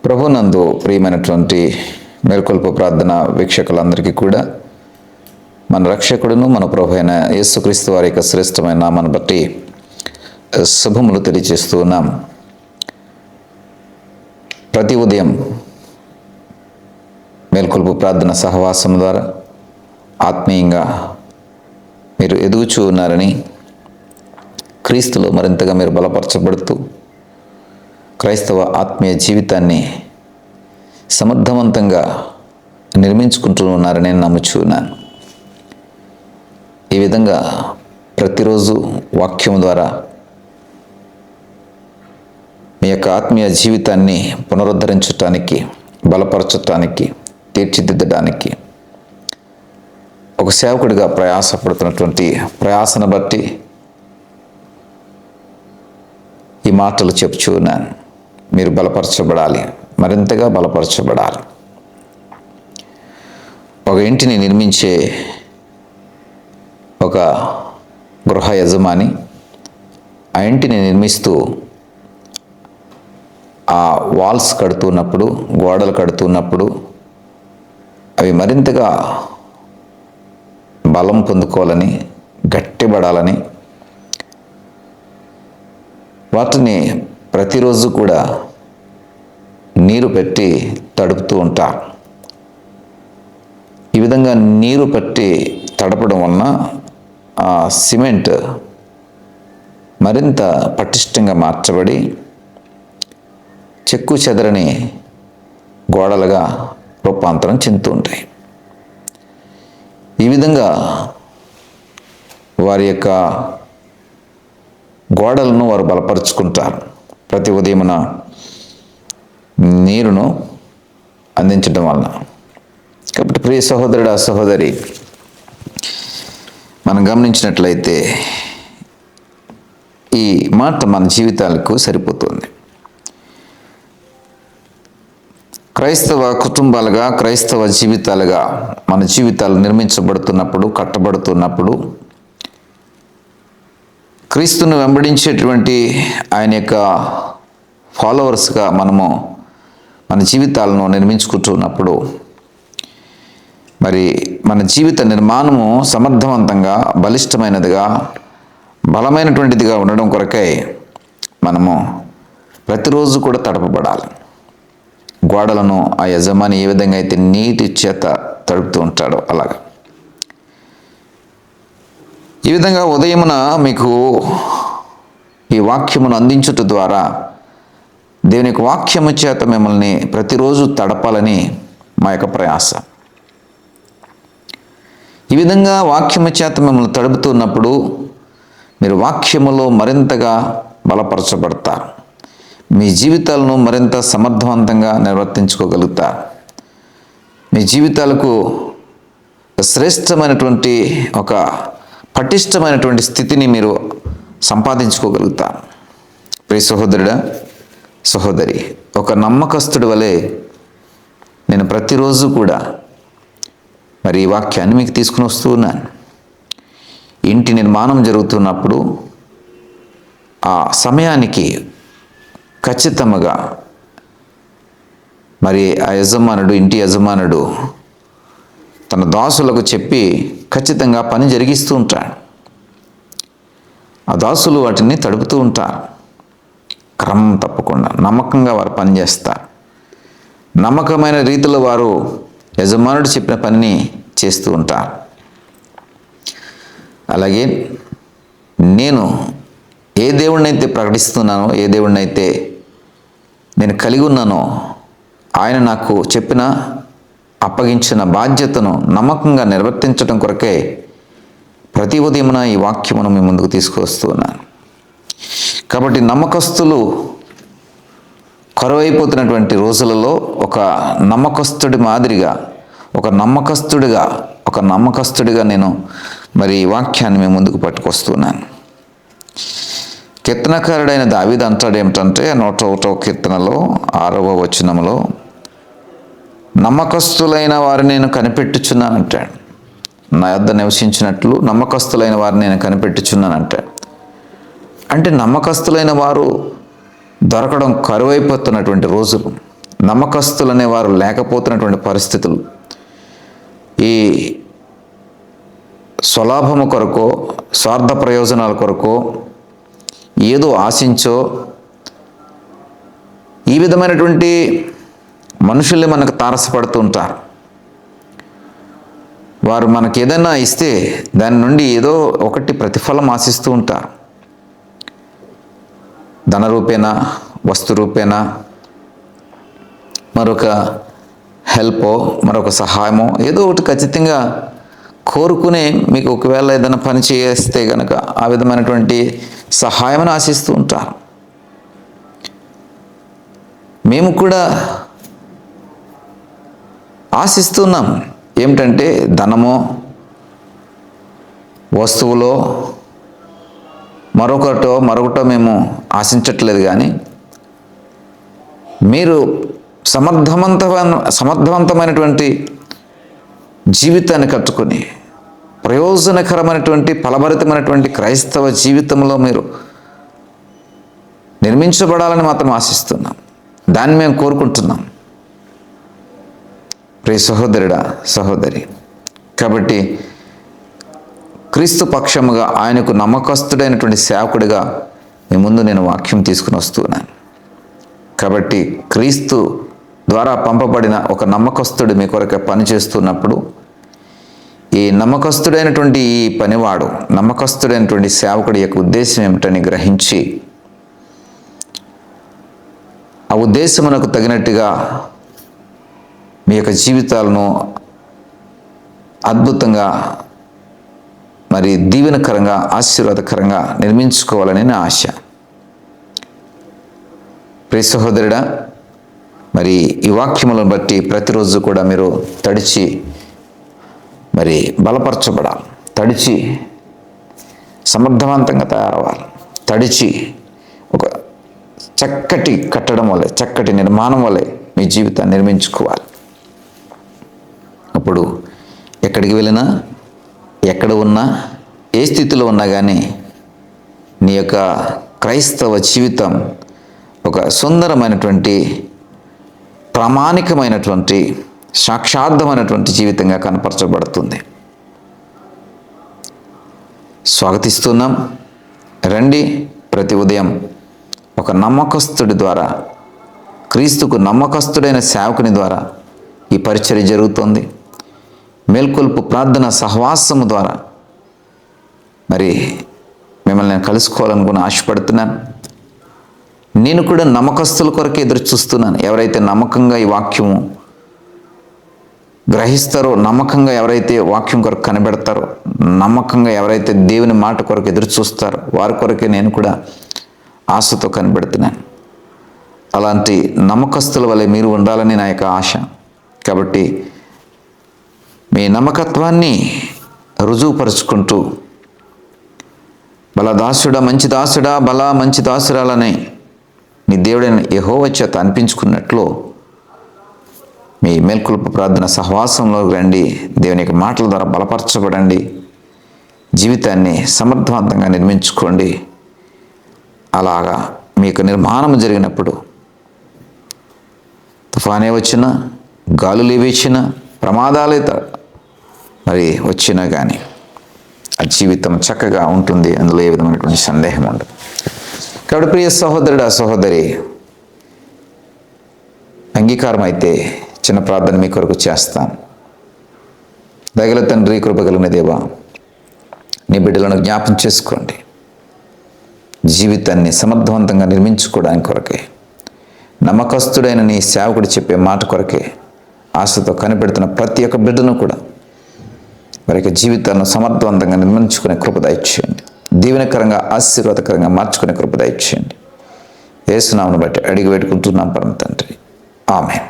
ప్రభునందు ప్రియమైనటువంటి మేల్కొల్పు ప్రార్థన వీక్షకులందరికీ కూడా మన రక్షకుడును మన ప్రభు అయిన యేసుక్రీస్తు వారి యొక్క శ్రేష్టమైన నామాన్ని బట్టి శుభములు తెలియజేస్తూ ఉన్నాం. ప్రతి ఉదయం మేల్కొల్పు ప్రార్థన సహవాసం ద్వారా ఆత్మీయంగా మీరు ఎదుగుచూ ఉన్నారని, క్రీస్తులో మరింతగా మీరు బలపరచబడుతూ క్రైస్తవ ఆత్మీయ జీవితాన్ని సమర్థవంతంగా నిర్మించుకుంటూ ఉన్నారని నేను నమ్ముచున్నాను. ఈ విధంగా ప్రతిరోజు వాక్యం ద్వారా మీ యొక్క ఆత్మీయ జీవితాన్ని పునరుద్ధరించటానికి, బలపరచటానికి, తీర్చిదిద్దడానికి ఒక సేవకుడిగా ప్రయాసపడుతున్నటువంటి ప్రయాసను బట్టి ఈ మాటలు చెప్చూ ఉన్నాను. మీరు బలపరచబడాలి, మరింతగా బలపరచబడాలి. ఒక ఇంటిని నిర్మించే ఒక గృహ యజమాని ఆ ఇంటిని నిర్మిస్తూ ఆ వాల్స్ కడుతున్నప్పుడు, గోడలు కడుతున్నప్పుడు అవి మరింతగా బలం పొందుకోవాలని, గట్టిపడాలని వాటిని ప్రతిరోజు కూడా నీరు పెట్టి తడుపుతూ ఉంటారు. ఈ విధంగా నీరు పెట్టి తడపడం వలన ఆ సిమెంట్ మరింత పటిష్టంగా మార్చబడి చెక్కు చెదరని గోడలుగా రూపాంతరం చెందుతూ ఉంటాయి. ఈ విధంగా వారి యొక్క గోడలను వారు బలపరుచుకుంటారు. ప్రతి ఉదయమున నీరును అందించడం వలన. కాబట్టి ప్రియ సహోదరుడు, సహోదరి, మనం గమనించినట్లయితే ఈ మాట మన జీవితాలకు సరిపోతుంది. క్రైస్తవ కుటుంబాలుగా, క్రైస్తవ జీవితాలుగా మన జీవితాలు నిర్మించబడుతున్నప్పుడు, కట్టబడుతున్నప్పుడు క్రీస్తును వెంబడించేటువంటి ఆయన యొక్క ఫాలోవర్స్గా మనము మన జీవితాలను నిర్మించుకుంటున్నప్పుడు మరి మన జీవిత నిర్మాణము సమర్థవంతంగా, బలిష్టమైనదిగా, బలమైనటువంటిదిగా ఉండడం కొరకై మనము ప్రతిరోజు కూడా తడపబడాలి. గోడలను ఆ యజమాని ఏ విధంగా అయితే నీటి చేత తడుపుతూ ఉంటాడో అలాగా. ఈ విధంగా ఉదయమున మీకు ఈ వాక్యమును అందించుట ద్వారా దేవుని యొక్క వాక్యము చేత మిమ్మల్ని ప్రతిరోజు తడపాలని మా యొక్క ప్రయాస. ఈ విధంగా వాక్యము చేత మిమ్మల్ని తడుపుతున్నప్పుడు మీరు వాక్యములో మరింతగా బలపరచబడతారు. మీ జీవితాలను మరింత సమర్థవంతంగా నిర్వర్తించుకోగలుగుతారు. మీ జీవితాలకు శ్రేష్టమైనటువంటి ఒక పటిష్టమైనటువంటి స్థితిని మీరు సంపాదించుకోగలుగుతారు. ప్రియ సహోదరుడా, సహోదరి, ఒక నమ్మకస్తుడి వలె నేను ప్రతిరోజు కూడా మరి ఈ వాక్యాన్ని మీకు తీసుకుని వస్తూ ఉన్నాను. ఇంటి నిర్మాణం జరుగుతున్నప్పుడు ఆ సమయానికి ఖచ్చితంగా మరి ఆ యజమానుడు, ఇంటి యజమానుడు తన దాసులకు చెప్పి ఖచ్చితంగా పని జరిగిస్తూ ఉంటాడు. ఆ దాసులు వాటిని తడుపుతూ ఉంటారు. క్రమం తప్పకుండా నమ్మకంగా వారు పనిచేస్తారు. నమ్మకమైన రీతిలో వారు యజమానుడు చెప్పిన పనిని చేస్తూ ఉంటారు. అలాగే నేను ఏ దేవుడినైతే ప్రకటిస్తున్నానో, ఏ దేవుడినైతే నేను కలిగి ఉన్నానో, ఆయన నాకు చెప్పిన, అప్పగించిన బాధ్యతను నమ్మకంగా నిర్వర్తించడం కొరకే ప్రతి ఉదయమున ఈ వాక్యమును మీ ముందుకు తీసుకొస్తూ ఉన్నాను. కాబట్టి నమ్మకస్తులు కరువైపోతున్నటువంటి రోజులలో ఒక నమ్మకస్తుడి మాదిరిగా, ఒక నమ్మకస్తుడిగా నేను మరి ఈ వాక్యాన్ని మీ ముందుకు పట్టుకొస్తున్నాను. కీర్తనకారుడైన దావీదు అంటాడు ఏమిటంటే 101వ కీర్తనలో 6వ వచనములో, నమ్మకస్తులైన వారిని నేను కనిపెట్టుచున్నానంటాడు. నా యొద్ద నివసించినట్లు నమ్మకస్తులైన వారిని నేను కనిపెట్టుచున్నానంటాడు. అంటే నమ్మకస్తులైన వారు దొరకడం కరువైపోతున్నటువంటి రోజులు, నమ్మకస్తులనే వారు లేకపోతున్నటువంటి పరిస్థితులు, ఈ స్వలాభము కొరకో స్వార్థ ప్రయోజనాల కొరకో ఏదో ఆశించో ఈ విధమైనటువంటి మనుషుల్ని మనకు తారసపడుతూ ఉంటారు. వారు మనకి ఏదైనా ఇస్తే దాని నుండి ఏదో ఒకటి ప్రతిఫలం ఆశిస్తూ ఉంటారు. ధన రూపేణ, వస్తు రూపేణ, మరొక హెల్పో, మరొక సహాయమో ఏదో ఒకటి ఖచ్చితంగా కోరుకునే, మీకు ఒకవేళ ఏదైనా పని చేస్తే కనుక ఆ విధమైనటువంటి సహాయం ఆశిస్తూ ఉంటారు. మేము కూడా ఆశిస్తున్నాం. ఏమిటంటే ధనమో, వస్తువులో, మరొకటో మేము ఆశించట్లేదు. కానీ మీరు సమర్థవంతమైనటువంటి జీవితాన్ని కట్టుకొని ప్రయోజనకరమైనటువంటి ఫలభరితమైనటువంటి క్రైస్తవ జీవితంలో మీరు నిర్మించబడాలని మాత్రం ఆశిస్తున్నాం. దాన్ని మేము కోరుకుంటున్నాం ప్రియ సహోదరుడా, సహోదరి. కాబట్టి క్రీస్తు పక్షముగా ఆయనకు నమ్మకస్తుడైనటువంటి సేవకుడిగా మీ ముందు నేను వాక్యం తీసుకుని వస్తున్నాను. కాబట్టి క్రీస్తు ద్వారా పంపబడిన ఒక నమ్మకస్తుడు మీ కొరకు పనిచేస్తున్నప్పుడు, ఈ నమ్మకస్తుడైనటువంటి ఈ పనివాడు, నమ్మకస్తుడైనటువంటి సేవకుడి యొక్క ఉద్దేశం ఏమిటని గ్రహించి ఆ ఉద్దేశమునకు తగినట్టుగా మీ యొక్క జీవితాలను అద్భుతంగా మరి దీవెనకరంగా, ఆశీర్వాదకరంగా నిర్మించుకోవాలని నా ఆశ. ప్రియ సహోదరుడా, మరి ఈ వాక్యములను బట్టి ప్రతిరోజు కూడా మీరు తడిచి మరి బలపరచబడాలి, తడిచి సమర్థవంతంగా తయారవ్వాలి, తడిచి ఒక చక్కటి కట్టడం వల్లే, చక్కటి నిర్మాణం వల్లే మీ జీవితాన్ని నిర్మించుకోవాలి. అప్పుడు ఎక్కడికి వెళ్ళినా, ఎక్కడ ఉన్నా, ఏ స్థితిలో ఉన్నా కానీ నీ యొక్క క్రైస్తవ జీవితం ఒక సుందరమైనటువంటి, ప్రామాణికమైనటువంటి, సాక్షార్థమైనటువంటి జీవితంగా కనపరచబడుతుంది. స్వాగతిస్తున్నాం. రండి. ప్రతి ఉదయం ఒక నమ్మకస్తుడి ద్వారా, క్రీస్తుకు నమ్మకస్తుడైన సేవకుని ద్వారా ఈ పరిచర్య జరుగుతుంది. మేల్కొల్పు ప్రార్థన సహవాసము ద్వారా మరి మిమ్మల్ని నేను కలుసుకోవాలనుకుని ఆశపడుతున్నాను. నేను కూడా నమ్మకస్తుల కొరకు ఎదురు చూస్తున్నాను. ఎవరైతే నమ్మకంగా ఈ వాక్యము గ్రహిస్తారో, నమ్మకంగా ఎవరైతే వాక్యం కొరకు కనిపెడతారో, నమ్మకంగా ఎవరైతే దేవుని మాట కొరకు ఎదురు చూస్తారో వారి కొరకే నేను కూడా ఆశతో కనిపెడుతున్నాను. అలాంటి నమ్మకస్తుల వలె మీరు ఉండాలని నా యొక్క ఆశ. కాబట్టి మీ నమ్మకత్వాన్ని రుజువుపరుచుకుంటూ బలదాసుడా, మంచి దాసుడా, బల మంచి దాసురాలని నీ దేవుడైన యెహోవా చేత అనిపించుకున్నట్లు మీ మేల్కొల్పు ప్రార్థన సహవాసంలోకి రండి. దేవుని యొక్క మాటల ద్వారా బలపరచబడండి. జీవితాన్ని సమర్థవంతంగా నిర్మించుకోండి. అలాగా మీకు నిర్మాణం జరిగినప్పుడు తుఫానే వచ్చినా, గాలులు వీచినా, ప్రమాదాలే మరి వచ్చినా కానీ ఆ జీవితం చక్కగా ఉంటుంది. అందులో ఏ విధమైనటువంటి సందేహం ఉండదు. కాబట్టి ప్రియ సహోదరుడా, సహోదరి, అంగీకారం అయితే చిన్న ప్రార్థన మీ కొరకు చేస్తాను. దయగల తండ్రి, కృపగలిగిన దేవా, నీ బిడ్డలను జ్ఞాపం చేసుకోండి. జీవితాన్ని సమర్థవంతంగా నిర్మించుకోవడానికి కొరకే, నమ్మకస్తుడైన నీ సేవకుడు చెప్పే మాట కొరకే ఆశతో కనిపెడుతున్న ప్రతి ఒక్క బిడ్డను కూడా వారి యొక్క జీవితాలను సమర్థవంతంగా నిర్మించుకునే కృప దయచేయండి. దీవెనకరంగా, ఆశీర్వాదకరంగా మార్చుకునే కృప దయచేయండి. యేసు నామమును బట్టి అడిగి పెట్టుకుంటున్నాం పరమ తండ్రి. ఆమేన్.